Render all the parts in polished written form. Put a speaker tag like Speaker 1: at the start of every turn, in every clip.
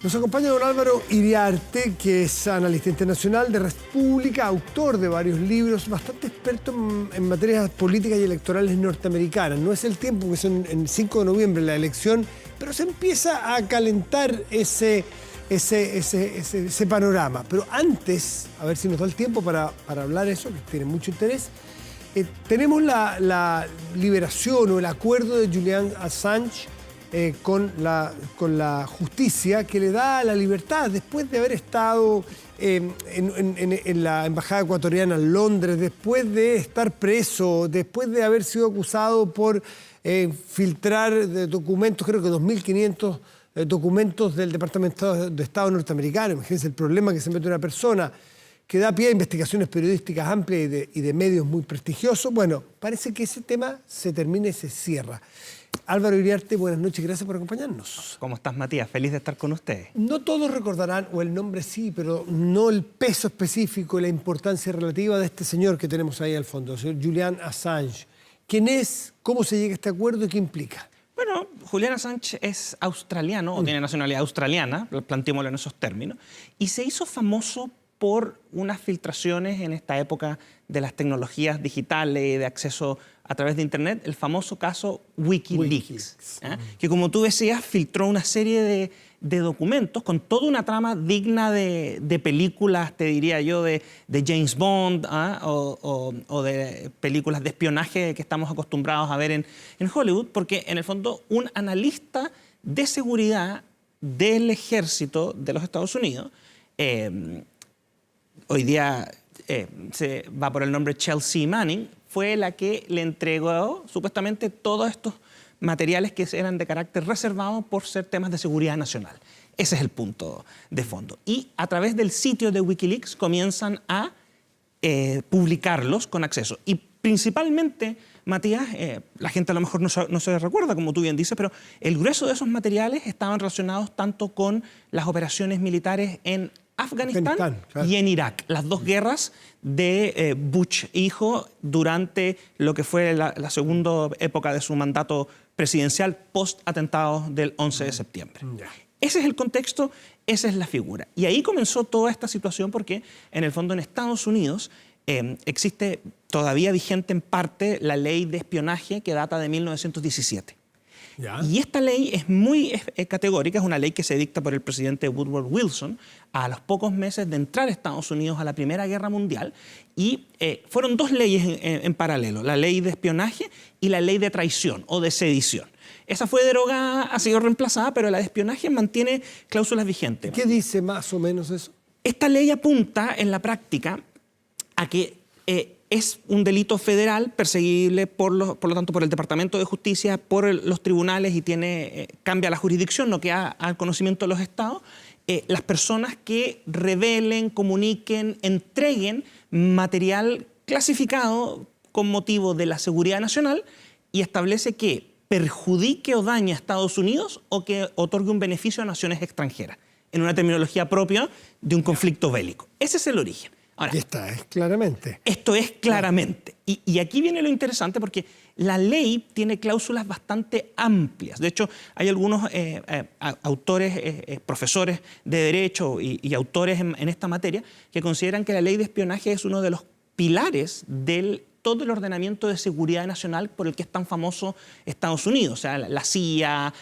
Speaker 1: Nos acompaña don Álvaro Iriarte, que es analista internacional de Red Pública, autor de varios libros, bastante experto en materias políticas y electorales norteamericanas. No es el tiempo, que es en 5 de noviembre la elección, pero se empieza a calentar ese panorama. Pero antes, a ver si nos da el tiempo para hablar de eso, que tiene mucho interés, tenemos la liberación o el acuerdo de Julian Assange con la justicia, que le da la libertad después de haber estado en la embajada ecuatoriana en Londres, después de estar preso, después de haber sido acusado por filtrar documentos, creo que 2.500 documentos del Departamento de Estado norteamericano. Imagínense el problema que se mete una persona que da pie a investigaciones periodísticas amplias y de medios muy prestigiosos. Bueno, parece que ese tema se termina y se cierra. Álvaro Iriarte, buenas noches, gracias por acompañarnos.
Speaker 2: ¿Cómo estás, Matías? Feliz de estar con ustedes.
Speaker 1: No todos recordarán, o el nombre sí, pero no el peso específico y la importancia relativa de este señor que tenemos ahí al fondo, el señor Julian Assange. ¿Quién es? ¿Cómo se llega a este acuerdo y qué implica?
Speaker 2: Bueno, Julian Assange es australiano, o tiene nacionalidad australiana, planteémoslo en esos términos, y se hizo famoso por unas filtraciones en esta época de las tecnologías digitales y de acceso a través de Internet, el famoso caso Wikileaks, que, como tú decías, filtró una serie de documentos con toda una trama digna de películas, te diría yo, de James Bond, o de películas de espionaje que estamos acostumbrados a ver en Hollywood, porque en el fondo un analista de seguridad del ejército de los Estados Unidos, hoy día se va por el nombre Chelsea Manning, fue la que le entregó supuestamente todos estos materiales que eran de carácter reservado por ser temas de seguridad nacional. Ese es el punto de fondo. Y a través del sitio de Wikileaks comienzan a publicarlos con acceso. Y principalmente, Matías, la gente a lo mejor no se recuerda, como tú bien dices, pero el grueso de esos materiales estaban relacionados tanto con las operaciones militares en Afganistán, claro, y en Irak, las dos guerras de Bush hijo durante lo que fue la segunda época de su mandato presidencial post-atentados del 11 de septiembre. Ese es el contexto, esa es la figura. Y ahí comenzó toda esta situación porque, en el fondo, en Estados Unidos existe todavía vigente en parte la ley de espionaje que data de 1917. Y esta ley es muy categórica, es una ley que se dicta por el presidente Woodrow Wilson a los pocos meses de entrar a Estados Unidos a la Primera Guerra Mundial, y fueron dos leyes en paralelo, la ley de espionaje y la ley de traición o de sedición. Esa fue derogada, ha sido reemplazada, pero la de espionaje mantiene cláusulas vigentes.
Speaker 1: ¿Qué dice más o menos eso?
Speaker 2: Esta ley apunta en la práctica a que es un delito federal perseguible por lo tanto por el Departamento de Justicia, por los tribunales, y cambia la jurisdicción, no queda al conocimiento de los estados. Las personas que revelen, comuniquen, entreguen material clasificado con motivo de la seguridad nacional, y establece que perjudique o dañe a Estados Unidos o que otorgue un beneficio a naciones extranjeras, en una terminología propia de un conflicto bélico. Ese es el origen. Ahora,
Speaker 1: y esta es claramente.
Speaker 2: Esto es claramente. Y aquí viene lo interesante, porque la ley tiene cláusulas bastante amplias. De hecho, hay algunos autores, profesores de Derecho y autores en esta materia que consideran que la ley de espionaje es uno de los pilares del todo el ordenamiento de seguridad nacional por el que es tan famoso Estados Unidos. O sea, la CIA,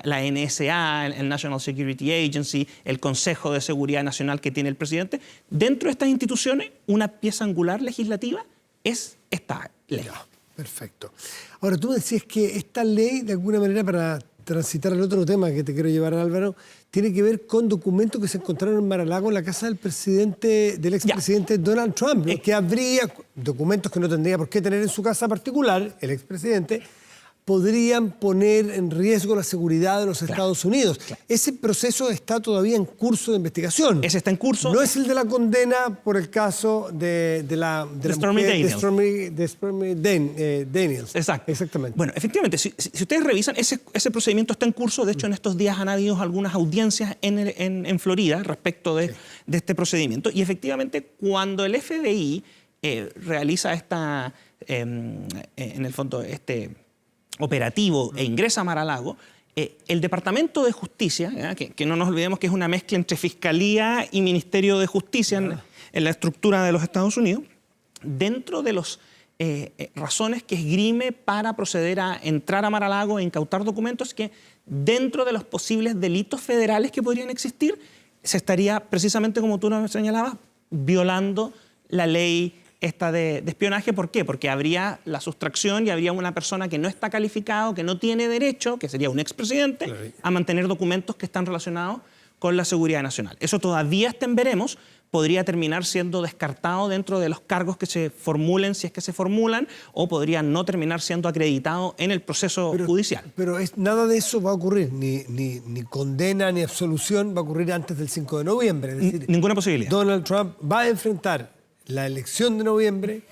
Speaker 2: la NSA, el National Security Agency, el Consejo de Seguridad Nacional que tiene el presidente. Dentro de estas instituciones, una pieza angular legislativa es esta ley.
Speaker 1: Ya, perfecto. Ahora, tú decías que esta ley, de alguna manera, para transitar al otro tema que te quiero llevar, Álvaro, tiene que ver con documentos que se encontraron en Mar-a-Lago, en la casa del expresidente Donald Trump, que habría documentos que no tendría por qué tener en su casa particular, el expresidente, podrían poner en riesgo la seguridad de los Estados Unidos. Ese proceso está todavía en curso de investigación.
Speaker 2: Ese está en curso.
Speaker 1: No es el de la condena por el caso de Stormy Daniels.
Speaker 2: Exacto.
Speaker 1: Exactamente.
Speaker 2: Bueno, efectivamente, si ustedes revisan, ese procedimiento está en curso. De hecho, en estos días han habido algunas audiencias en Florida respecto de este procedimiento. Y efectivamente, cuando el FBI realiza en el fondo, operativo e ingresa a Mar-a-Lago, el Departamento de Justicia, que no nos olvidemos que es una mezcla entre Fiscalía y Ministerio de Justicia en la estructura de los Estados Unidos, dentro de las razones que esgrime para proceder a entrar a Mar-a-Lago e incautar documentos, que dentro de los posibles delitos federales que podrían existir, se estaría, precisamente como tú nos señalabas, violando la ley esta de espionaje. ¿Por qué? Porque habría la sustracción y habría una persona que no está calificado, que no tiene derecho, que sería un expresidente, claro, a mantener documentos que están relacionados con la seguridad nacional. Eso todavía está en veremos, podría terminar siendo descartado dentro de los cargos que se formulen, si es que se formulan, o podría no terminar siendo acreditado en el proceso judicial.
Speaker 1: Pero nada de eso va a ocurrir, ni condena ni absolución va a ocurrir antes del 5 de noviembre. Es decir,
Speaker 2: ninguna posibilidad.
Speaker 1: Donald Trump va a enfrentar la elección de noviembre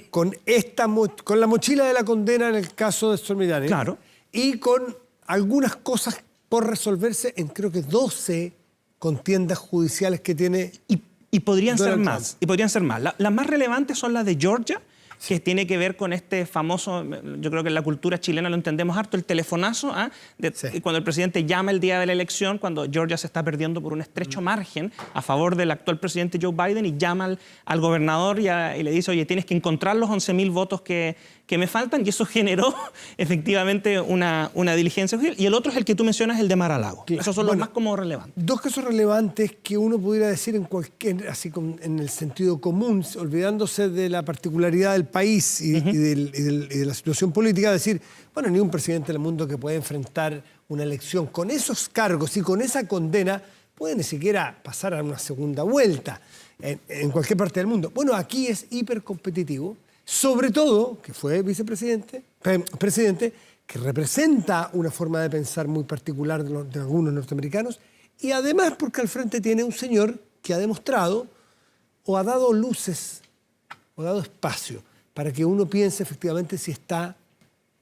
Speaker 1: con la mochila de la condena en el caso de Stormy Daniels,
Speaker 2: claro,
Speaker 1: y con algunas cosas por resolverse en creo que 12 contiendas judiciales que tiene.
Speaker 2: Y podrían ser
Speaker 1: Trump.
Speaker 2: más. Y podrían ser más. Las más relevantes son las de Georgia, que tiene que ver con este famoso, yo creo que en la cultura chilena lo entendemos harto, el telefonazo, cuando el presidente llama el día de la elección, cuando Georgia se está perdiendo por un estrecho margen a favor del actual presidente Joe Biden, y llama al gobernador y le dice, oye, tienes que encontrar los 11.000 votos que me faltan, y eso generó efectivamente una diligencia. Y el otro es el que tú mencionas, el de Mar-a-Lago. Claro. Esos son los más como relevantes.
Speaker 1: Dos casos relevantes que uno pudiera decir en el sentido común, olvidándose de la particularidad del país y de la situación política, decir, bueno, ni un presidente del mundo que pueda enfrentar una elección con esos cargos y con esa condena puede ni siquiera pasar a una segunda vuelta en cualquier parte del mundo. Bueno, aquí es hipercompetitivo, sobre todo que fue presidente, que representa una forma de pensar muy particular de algunos norteamericanos, y además porque al frente tiene un señor que ha demostrado o ha dado luces o ha dado espacio para que uno piense efectivamente si está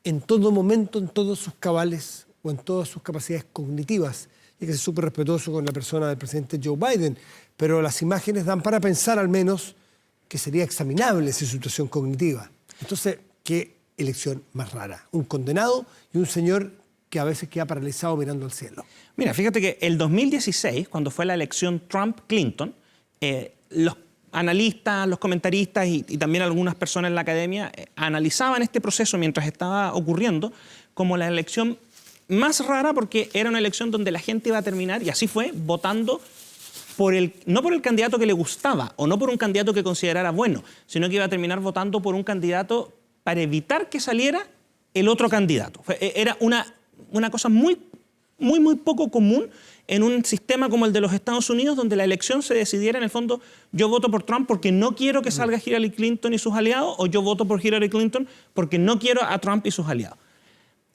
Speaker 1: en todo momento, en todos sus cabales o en todas sus capacidades cognitivas, y que es súper respetuoso con la persona del presidente Joe Biden, pero las imágenes dan para pensar al menos que sería examinable esa situación cognitiva. Entonces, qué elección más rara. Un condenado y un señor que a veces queda paralizado mirando al cielo.
Speaker 2: Mira, fíjate que el 2016, cuando fue la elección Trump-Clinton, los analistas, los comentaristas y también algunas personas en la academia analizaban este proceso mientras estaba ocurriendo como la elección más rara, porque era una elección donde la gente iba a terminar, y así fue, votando no por el candidato que le gustaba o no por un candidato que considerara bueno, sino que iba a terminar votando por un candidato para evitar que saliera el otro candidato. Era una cosa muy poco común en un sistema como el de los Estados Unidos, donde la elección se decidiera en el fondo, yo voto por Trump porque no quiero que salga Hillary Clinton y sus aliados, o yo voto por Hillary Clinton porque no quiero a Trump y sus aliados.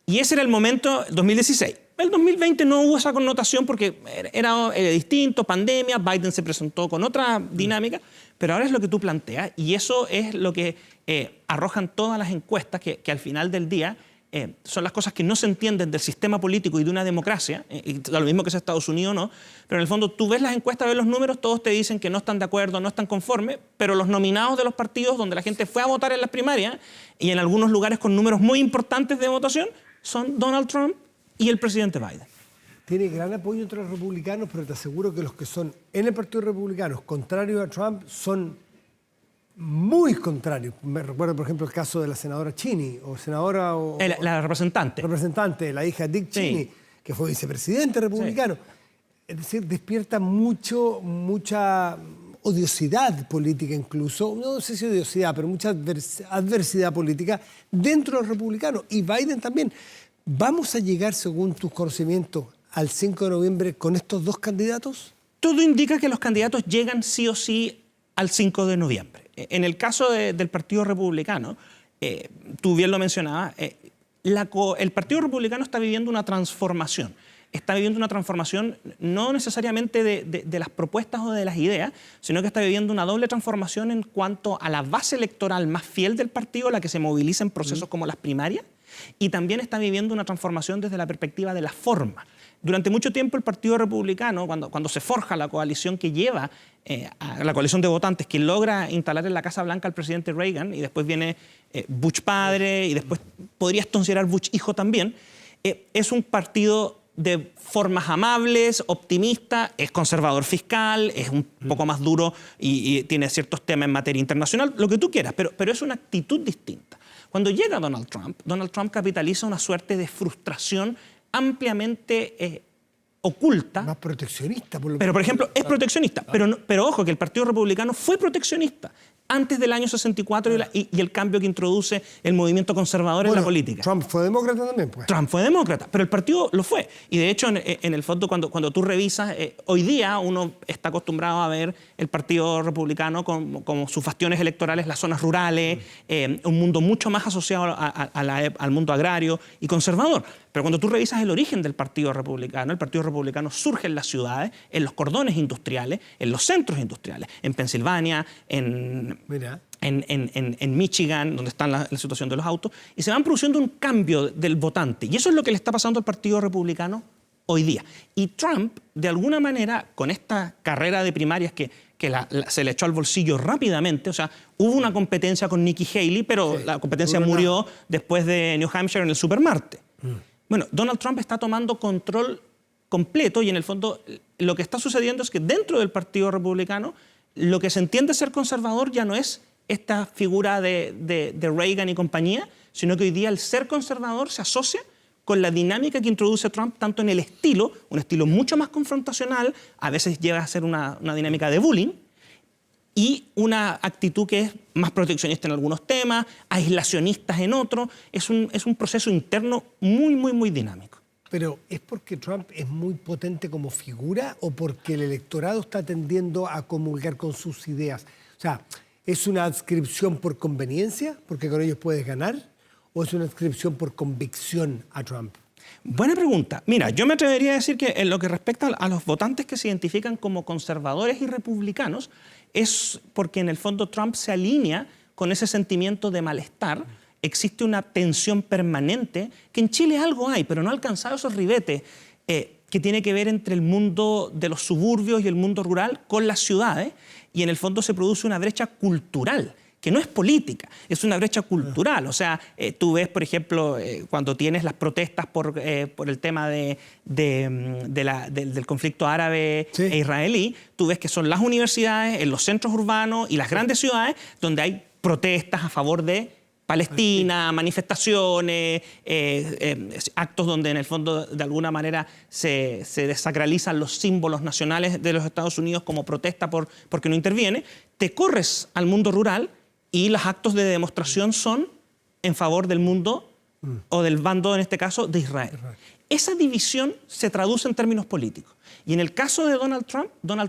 Speaker 2: Y ese era el momento, 2016. El 2020 no hubo esa connotación porque era distinto, pandemia, Biden se presentó con otra dinámica, pero ahora es lo que tú planteas, y eso es lo que arrojan todas las encuestas, que al final del día son las cosas que no se entienden del sistema político y de una democracia, y lo mismo que es Estados Unidos, ¿no? Pero en el fondo tú ves las encuestas, ves los números, todos te dicen que no están de acuerdo, no están conformes, pero los nominados de los partidos donde la gente fue a votar en las primarias, y en algunos lugares con números muy importantes de votación, son Donald Trump y el presidente Biden.
Speaker 1: Tiene gran apoyo entre los republicanos, pero te aseguro que los que son en el Partido Republicano contrarios a Trump son muy contrarios. Me recuerdo, por ejemplo, el caso de la senadora Cheney, o senadora...
Speaker 2: La representante.
Speaker 1: Representante, la hija de Dick Cheney, sí, que fue vicepresidente republicano. Sí. Es decir, despierta mucha odiosidad política incluso, no sé si odiosidad, pero mucha adversidad política dentro de los republicanos. Y Biden también. ¿Vamos a llegar, según tus conocimientos, al 5 de noviembre con estos dos candidatos?
Speaker 2: Todo indica que los candidatos llegan sí o sí al 5 de noviembre. En el caso del Partido Republicano, tú bien lo mencionabas, el Partido Republicano está viviendo una transformación. Está viviendo una transformación no necesariamente de las propuestas o de las ideas, sino que está viviendo una doble transformación en cuanto a la base electoral más fiel del partido, la que se moviliza en procesos como las primarias, y también está viviendo una transformación desde la perspectiva de la forma. Durante mucho tiempo el Partido Republicano, cuando se forja la coalición que lleva, a la coalición de votantes que logra instalar en la Casa Blanca al presidente Reagan, y después viene Bush padre, y después podrías considerar Bush hijo también, es un partido de formas amables, optimista, es conservador fiscal, es un poco más duro y tiene ciertos temas en materia internacional, lo que tú quieras, pero es una actitud distinta. Cuando llega Donald Trump capitaliza una suerte de frustración ampliamente oculta.
Speaker 1: Más proteccionista, por lo
Speaker 2: Pero, por ejemplo, es proteccionista. Pero ojo, que el Partido Republicano fue proteccionista antes del año 64 y el cambio que introduce el movimiento conservador en la política.
Speaker 1: Trump fue demócrata también, pues.
Speaker 2: Trump fue demócrata, pero el partido lo fue. Y de hecho, en el fondo, cuando tú revisas, hoy día uno está acostumbrado a ver el Partido Republicano como sus bastiones electorales, las zonas rurales, un mundo mucho más asociado al mundo agrario y conservador. Pero cuando tú revisas el origen del Partido Republicano surge en las ciudades, en los cordones industriales, en los centros industriales, en Pensilvania, en Michigan, donde está la situación de los autos, y se van produciendo un cambio del votante. Y eso es lo que le está pasando al Partido Republicano hoy día. Y Trump, de alguna manera, con esta carrera de primarias que se le echó al bolsillo rápidamente, o sea, hubo una competencia con Nikki Haley, pero sí, la competencia murió después de New Hampshire en el Supermarte. Bueno, Donald Trump está tomando control completo y en el fondo lo que está sucediendo es que dentro del Partido Republicano lo que se entiende ser conservador ya no es esta figura de Reagan y compañía, sino que hoy día el ser conservador se asocia con la dinámica que introduce Trump, tanto en el estilo, un estilo mucho más confrontacional, a veces llega a ser una dinámica de bullying, y una actitud que es más proteccionista en algunos temas, aislacionistas en otros. Es un proceso interno muy, muy, muy dinámico.
Speaker 1: ¿Pero es porque Trump es muy potente como figura o porque el electorado está tendiendo a comulgar con sus ideas? O sea, ¿es una adscripción por conveniencia, porque con ellos puedes ganar? ¿O es una adscripción por convicción a Trump?
Speaker 2: Buena pregunta. Mira, yo me atrevería a decir que en lo que respecta a los votantes que se identifican como conservadores y republicanos, es porque en el fondo Trump se alinea con ese sentimiento de malestar. Existe una tensión permanente, que en Chile algo hay, pero no ha alcanzado esos ribetes, que tiene que ver entre el mundo de los suburbios y el mundo rural con las ciudades, y en el fondo se produce una brecha cultural, que no es política, es una brecha cultural. O sea, tú ves, por ejemplo, cuando tienes las protestas por el tema del conflicto árabe e israelí, tú ves que son las universidades, en los centros urbanos y las grandes ciudades donde hay protestas a favor de Palestina, manifestaciones, actos donde en el fondo de alguna manera se desacralizan los símbolos nacionales de los Estados Unidos como protesta porque no interviene. Te corres al mundo rural y los actos de demostración son en favor del mundo o del bando, en este caso, de Israel. Esa división se traduce en términos políticos. Y en el caso de Donald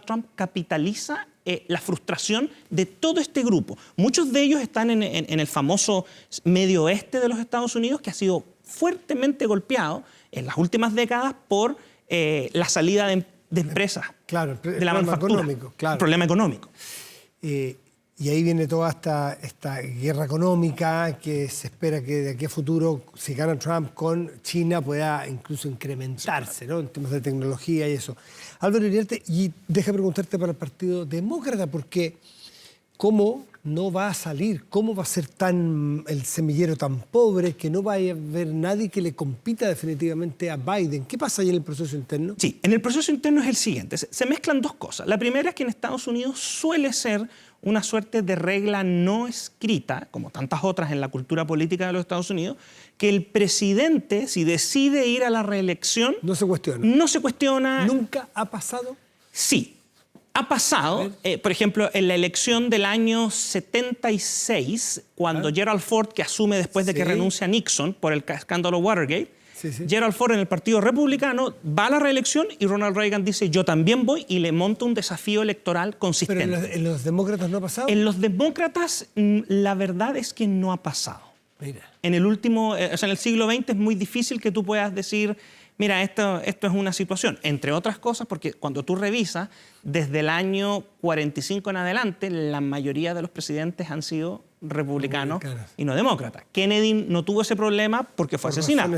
Speaker 2: Trump capitaliza la frustración de todo este grupo. Muchos de ellos están en el famoso medio oeste de los Estados Unidos, que ha sido fuertemente golpeado en las últimas décadas por la salida de empresas, de la manufactura, el problema económico.
Speaker 1: Y ahí viene toda esta guerra económica que se espera que de aquí a futuro, si gana Trump con China, pueda incluso incrementarse, ¿no? En temas de tecnología y eso. Álvaro Iriarte, y deja preguntarte para el Partido Demócrata, porque ¿cómo no va a salir? ¿Cómo va a ser el semillero tan pobre que no va a haber nadie que le compita definitivamente a Biden? ¿Qué pasa ahí en el proceso interno?
Speaker 2: Sí, en el proceso interno es el siguiente. Se mezclan dos cosas. La primera es que en Estados Unidos suele ser una suerte de regla no escrita, como tantas otras en la cultura política de los Estados Unidos, que el presidente, si decide ir a la reelección...
Speaker 1: No se cuestiona.
Speaker 2: No se cuestiona.
Speaker 1: ¿Nunca ha pasado?
Speaker 2: Sí. Ha pasado, por ejemplo, en la elección del año 76, cuando Gerald Ford, que asume después de que renuncia a Nixon por el escándalo Watergate, Gerald Ford en el Partido Republicano va a la reelección y Ronald Reagan dice yo también voy y le monta un desafío electoral consistente.
Speaker 1: ¿Pero en los demócratas no ha pasado?
Speaker 2: En los demócratas la verdad es que no ha pasado.
Speaker 1: Mira.
Speaker 2: En el en el siglo XX es muy difícil que tú puedas decir mira, esto es una situación, entre otras cosas, porque cuando tú revisas, desde el año 45 en adelante, la mayoría de los presidentes han sido republicanos y no demócratas. Kennedy no tuvo ese problema porque fue asesinado.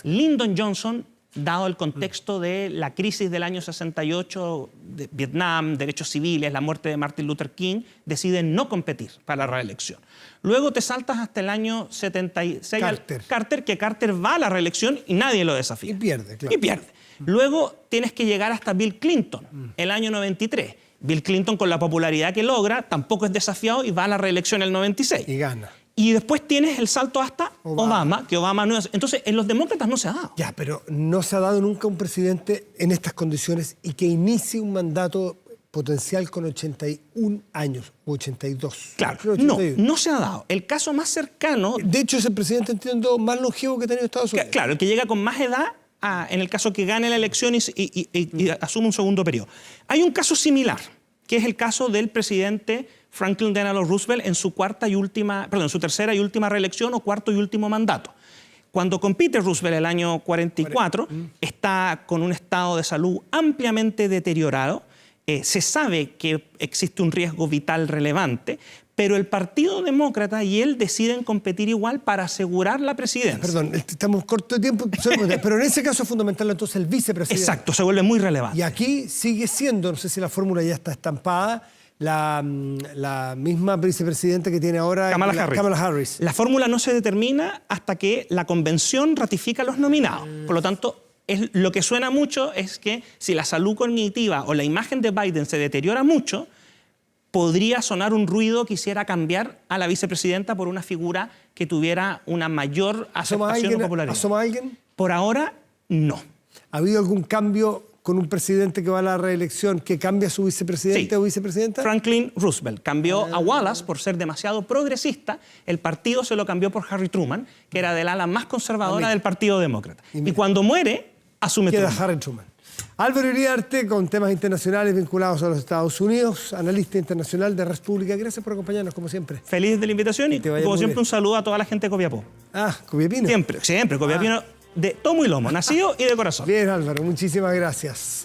Speaker 2: Lyndon Johnson, dado el contexto de la crisis del año 68, de Vietnam, derechos civiles, la muerte de Martin Luther King, decide no competir para la reelección. Luego te saltas hasta el año 76 Carter, que Carter va a la reelección y nadie lo desafía.
Speaker 1: Y pierde, claro.
Speaker 2: Y pierde. Luego tienes que llegar hasta Bill Clinton, el año 93. Bill Clinton, con la popularidad que logra, tampoco es desafiado y va a la reelección en el 96.
Speaker 1: Y gana.
Speaker 2: Y después tienes el salto hasta Obama, que Obama no es... Entonces, en los demócratas no se ha dado.
Speaker 1: Ya, pero no se ha dado nunca un presidente en estas condiciones y que inicie un mandato potencial con 81 años o 82.
Speaker 2: Claro,
Speaker 1: Creo 81.
Speaker 2: no se ha dado. El caso más cercano...
Speaker 1: De hecho, es el presidente, entiendo, más longevo que ha tenido Estados Unidos.
Speaker 2: Claro, el que llega con más edad, en el caso que gane la elección y asume un segundo periodo. Hay un caso similar, que es el caso del presidente Franklin Delano Roosevelt en su tercera y última reelección o cuarto y último mandato. Cuando compite Roosevelt el año 44, está con un estado de salud ampliamente deteriorado. Se sabe que existe un riesgo vital relevante, pero el Partido Demócrata y él deciden competir igual para asegurar la presidencia.
Speaker 1: Perdón, estamos corto de tiempo, pero en ese caso es fundamental entonces el vicepresidente.
Speaker 2: Exacto, se vuelve muy relevante.
Speaker 1: Y aquí sigue siendo, no sé si la fórmula ya está estampada, la misma vicepresidenta que tiene ahora
Speaker 2: Kamala
Speaker 1: Harris.
Speaker 2: La fórmula no se determina hasta que la convención ratifica los nominados. Por lo tanto, lo que suena mucho es que si la salud cognitiva o la imagen de Biden se deteriora mucho, podría sonar un ruido que hiciera cambiar a la vicepresidenta por una figura que tuviera una mayor aceptación o popularidad.
Speaker 1: ¿Asoma alguien?
Speaker 2: Por ahora, no.
Speaker 1: ¿Ha habido algún cambio con un presidente que va a la reelección que cambia a su vicepresidente o vicepresidenta?
Speaker 2: Franklin Roosevelt cambió a Wallace por ser demasiado progresista. El partido se lo cambió por Harry Truman, que era del ala más conservadora del Partido Demócrata. Y cuando muere, asume
Speaker 1: Queda
Speaker 2: Truman.
Speaker 1: Harry Truman. Álvaro Iriarte, con temas internacionales vinculados a los Estados Unidos, analista internacional de República. Gracias por acompañarnos, como siempre.
Speaker 2: Feliz de la invitación y, como siempre,
Speaker 1: bien.
Speaker 2: un saludo a toda la gente de Copiapó.
Speaker 1: Copiapino.
Speaker 2: Siempre, Copiapino de tomo y lomo, nacido y de corazón.
Speaker 1: Bien, Álvaro, muchísimas gracias.